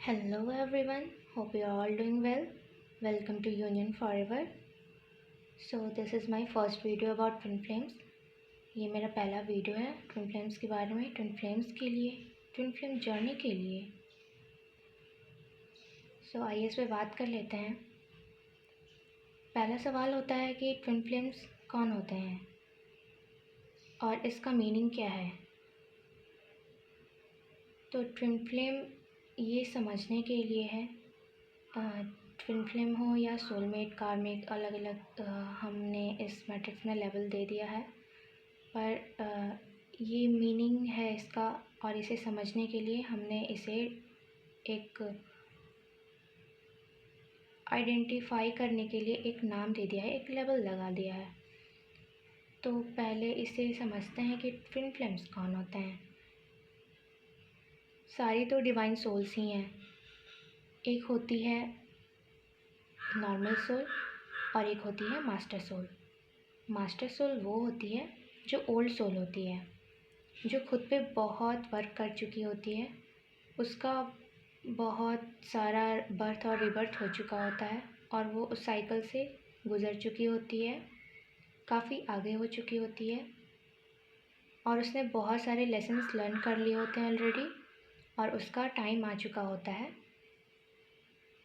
Hello everyone, hope you are all doing well. Welcome to Union Forever. So this is my first video about twin flames. ये मेरा पहला video है twin flames के बारे में, twin flames के लिए, ट्विन फ्लेम जर्नी के लिए। सो आइए इस पर बात कर लेते हैं। पहला सवाल होता है कि ट्विन फ्लेम्स कौन होते हैं और इसका मीनिंग क्या है। तो ट्विन फ्लेम ये समझने के लिए है, ट्विन फ्लेम हो या सोलमेट कार्मिक, अलग अलग हमने इस मैट्रिक्स में लेवल दे दिया है, पर ये मीनिंग है इसका और इसे समझने के लिए हमने इसे एक आइडेंटिफाई करने के लिए एक नाम दे दिया है, एक लेवल लगा दिया है। तो पहले इसे समझते हैं कि ट्विन फ्लेम्स कौन होते हैं। सारी तो डिवाइन सोल्स ही हैं। एक होती है नॉर्मल सोल और एक होती है मास्टर सोल। मास्टर सोल वो होती है जो ओल्ड सोल होती है, जो खुद पे बहुत वर्क कर चुकी होती है, उसका बहुत सारा बर्थ और रिबर्थ हो चुका होता है और वो उस साइकिल से गुज़र चुकी होती है, काफ़ी आगे हो चुकी होती है और उसने बहुत सारे लेसन्स लर्न कर लिए होते हैं ऑलरेडी और उसका टाइम आ चुका होता है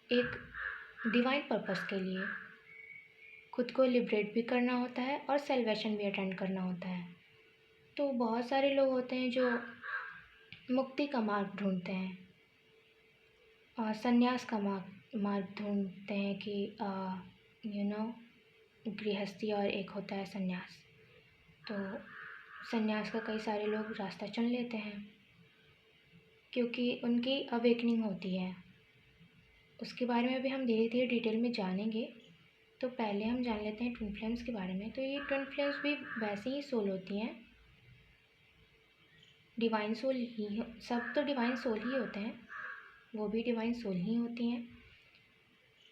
एक डिवाइन पर्पस के लिए। खुद को लिबरेट भी करना होता है और सेल्वेशन भी अटेंड करना होता है। तो बहुत सारे लोग होते हैं जो मुक्ति का मार्ग ढूंढते हैं और संन्यास का मार्ग ढूंढते हैं कि गृहस्थी और एक होता है संन्यास। तो संन्यास का कई सारे लोग रास्ता चुन लेते हैं क्योंकि उनकी अवेकनिंग होती है। उसके बारे में भी हम धीरे धीरे डिटेल में जानेंगे। तो पहले हम जान लेते हैं ट्विन फ्लेम्स के बारे में। तो ये ट्विन फ्लेम्स भी वैसे ही सोल होती हैं, डिवाइन सोल ही, सब तो डिवाइन सोल ही होते हैं, वो भी डिवाइन सोल ही होती हैं।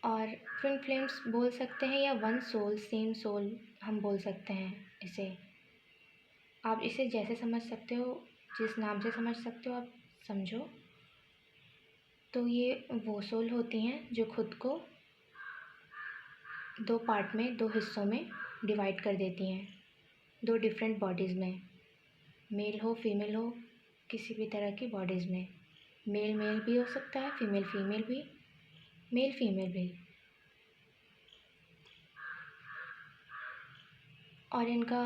और ट्विन फ्लेम्स बोल सकते हैं या वन सोल, सेम सोल हम बोल सकते हैं इसे। आप इसे जैसे समझ सकते हो, जिस नाम से समझ सकते हो आप समझो। तो ये वो सोल होती हैं जो खुद को दो पार्ट में, दो हिस्सों में डिवाइड कर देती हैं, दो डिफरेंट बॉडीज़ में, मेल हो फीमेल हो, किसी भी तरह की बॉडीज़ में। मेल मेल भी हो सकता है, फीमेल फीमेल भी, मेल फीमेल भी। और इनका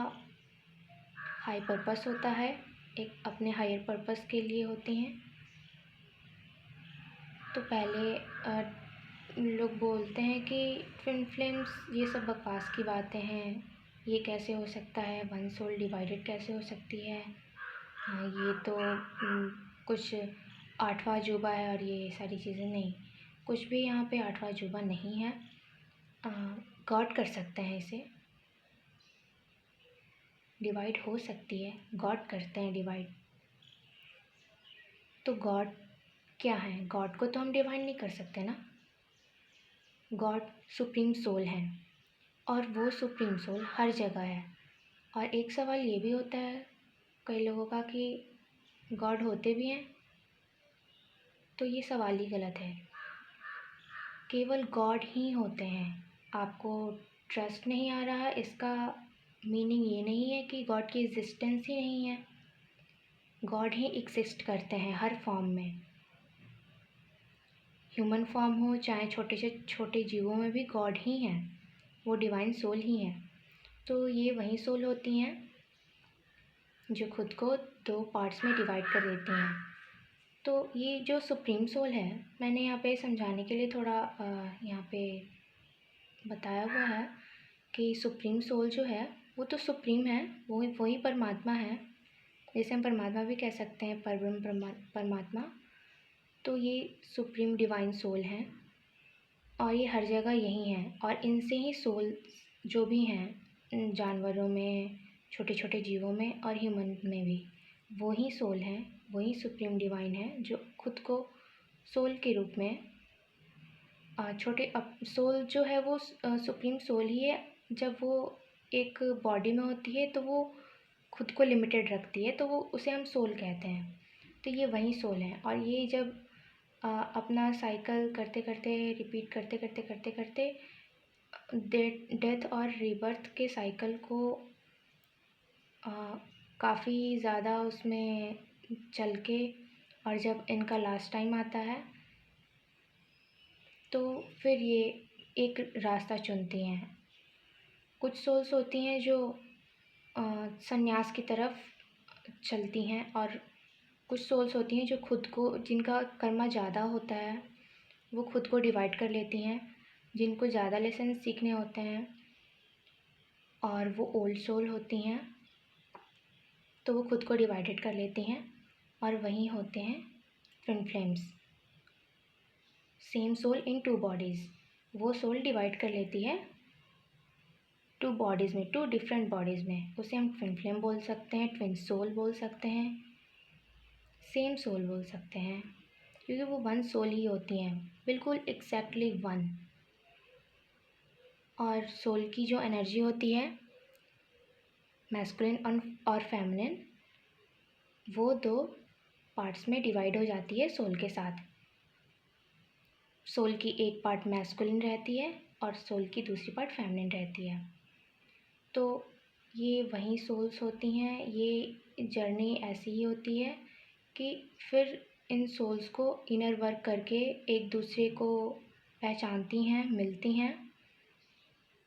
हाई पर्पस होता है, एक अपने हायर पर्पस के लिए होती हैं। तो पहले लोग बोलते हैं कि ट्विन फ्लेम्स ये सब बकवास की बातें हैं, ये कैसे हो सकता है, वन सोल डिवाइडेड कैसे हो सकती है, ये तो कुछ आठवां अजूबा है और ये सारी चीज़ें। नहीं, कुछ भी यहाँ पे आठवां अजूबा नहीं है। गॉड कर सकते हैं इसे, डिवाइड हो सकती है, गॉड करते हैं डिवाइड। तो गॉड क्या है? गॉड को तो हम डिवाइड नहीं कर सकते ना। गॉड सुप्रीम सोल है और वो सुप्रीम सोल हर जगह है। और एक सवाल ये भी होता है कई लोगों का कि गॉड होते भी हैं, तो ये सवाल ही गलत है। केवल गॉड ही होते हैं। आपको ट्रस्ट नहीं आ रहा, इसका मीनिंग ये नहीं है कि गॉड की एग्जिस्टेंस ही नहीं है। गॉड ही एग्जिस्ट करते हैं हर फॉर्म में, ह्यूमन फॉर्म हो चाहे छोटे से छोटे जीवों में भी गॉड ही हैं, वो डिवाइन सोल ही हैं। तो ये वही सोल होती हैं जो खुद को दो पार्ट्स में डिवाइड कर देती हैं। तो ये जो सुप्रीम सोल है, मैंने यहाँ पे समझाने के लिए थोड़ा यहाँ पे बताया हुआ है कि सुप्रीम सोल जो है वो तो सुप्रीम है, वो वही परमात्मा है, जैसे हम परमात्मा भी कह सकते हैं, परब्रह्म परमात्मा। तो ये सुप्रीम डिवाइन सोल हैं और ये हर जगह यही हैं। और इनसे ही सोल जो भी हैं जानवरों में, छोटे छोटे जीवों में और ह्यूमन में भी, वही सोल हैं, वही सुप्रीम डिवाइन है जो खुद को सोल के रूप में सोल जो है वो सुप्रीम सोल ही है। जब वो एक बॉडी में होती है तो वो खुद को लिमिटेड रखती है, तो वो उसे हम सोल कहते हैं। तो ये वही सोल है। और ये जब अपना साइकिल करते करते, रिपीट करते करते करते करते डेथ और रीबर्थ के साइकिल को काफ़ी ज़्यादा उसमें चल के, और जब इनका लास्ट टाइम आता है तो फिर ये एक रास्ता चुनती हैं। कुछ सोल्स होती हैं जो संन्यास की तरफ चलती हैं, और कुछ सोल्स होती हैं जो खुद को, जिनका कर्मा ज़्यादा होता है, वो खुद को डिवाइड कर लेती हैं, जिनको ज़्यादा लेसन सीखने होते हैं, और वो ओल्ड सोल होती हैं तो वो खुद को डिवाइडेड कर लेती हैं, और वहीं होते हैं twin flames. Same soul in 2 bodies, वो सोल डिवाइड कर लेती है 2 बॉडीज़ में, 2 डिफरेंट बॉडीज़ में। उसे हम ट्विन फ्लेम बोल सकते हैं, ट्विन सोल बोल सकते हैं, सेम सोल बोल सकते हैं, क्योंकि वो 1 सोल ही होती हैं, बिल्कुल एग्जैक्टली 1। और सोल की जो एनर्जी होती है मैस्कुलिन और फेमिनिन, वो 2 पार्ट्स में डिवाइड हो जाती है सोल के साथ। सोल की एक पार्ट मैस्कुलिन रहती है और सोल की दूसरी पार्ट फेमिनिन रहती है। तो ये वही सोल्स होती हैं। ये जर्नी ऐसी ही होती है कि फिर इन सोल्स को इनर वर्क करके एक दूसरे को पहचानती हैं, मिलती हैं।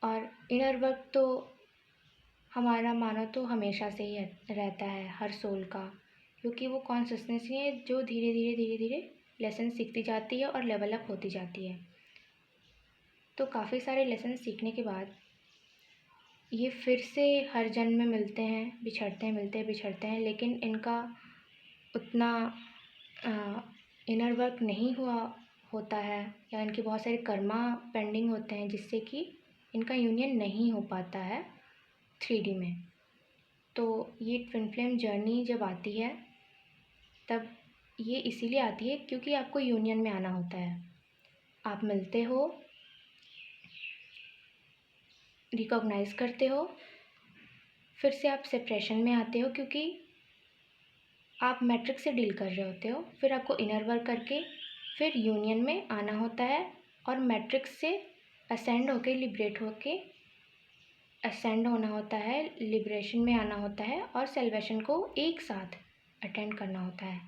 और इनर वर्क तो हमारा मानो तो हमेशा से ही रहता है हर सोल का, क्योंकि वो कॉन्शियसनेस ही है जो धीरे धीरे धीरे धीरे लेसन सीखती जाती है और लेवल अप होती जाती है। तो काफ़ी सारे लेसन सीखने के बाद ये फिर से हर जन्म में मिलते हैं, बिछड़ते हैं, मिलते हैं, बिछड़ते हैं, लेकिन इनका उतना इनर वर्क नहीं हुआ होता है, या इनके बहुत सारे कर्मा पेंडिंग होते हैं, जिससे कि इनका यूनियन नहीं हो पाता है 3D में। तो ये ट्विन फ्लेम जर्नी जब आती है तब ये इसीलिए आती है क्योंकि आपको यूनियन में आना होता है। आप मिलते हो, रिकॉग्नाइज करते हो, फिर से आप सेपरेशन में आते हो क्योंकि आप मैट्रिक्स से डील कर रहे होते हो, फिर आपको इनर वर्क करके फिर यूनियन में आना होता है, और मैट्रिक्स से असेंड होके, लिबरेट होके असेंड होना होता है, लिबरेशन में आना होता है, और सेल्वेशन को एक साथ अटेंड करना होता है।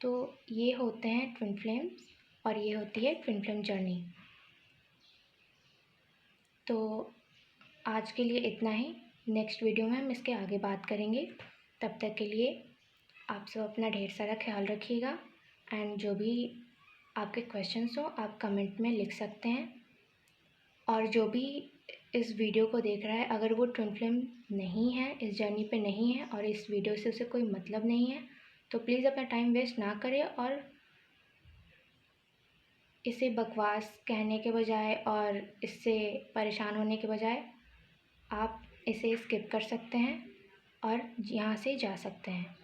तो ये होते हैं ट्विन फ्लेम्स, और ये होती है ट्विन फ्लेम जर्नी। तो आज के लिए इतना ही। नेक्स्ट वीडियो में हम इसके आगे बात करेंगे। तब तक के लिए आप सब अपना ढेर सारा ख्याल रखिएगा, एंड जो भी आपके क्वेश्चंस हो आप कमेंट में लिख सकते हैं। और जो भी इस वीडियो को देख रहा है, अगर वो ट्विन फ्लेम नहीं है, इस जर्नी पे नहीं है, और इस वीडियो से उसे कोई मतलब नहीं है, तो प्लीज़ अपना टाइम वेस्ट ना करें, और इसे बकवास कहने के बजाय और इससे परेशान होने के बजाय आप इसे स्किप कर सकते हैं और यहाँ से जा सकते हैं।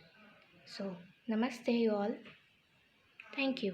सो नमस्ते यू ऑल, थैंक यू।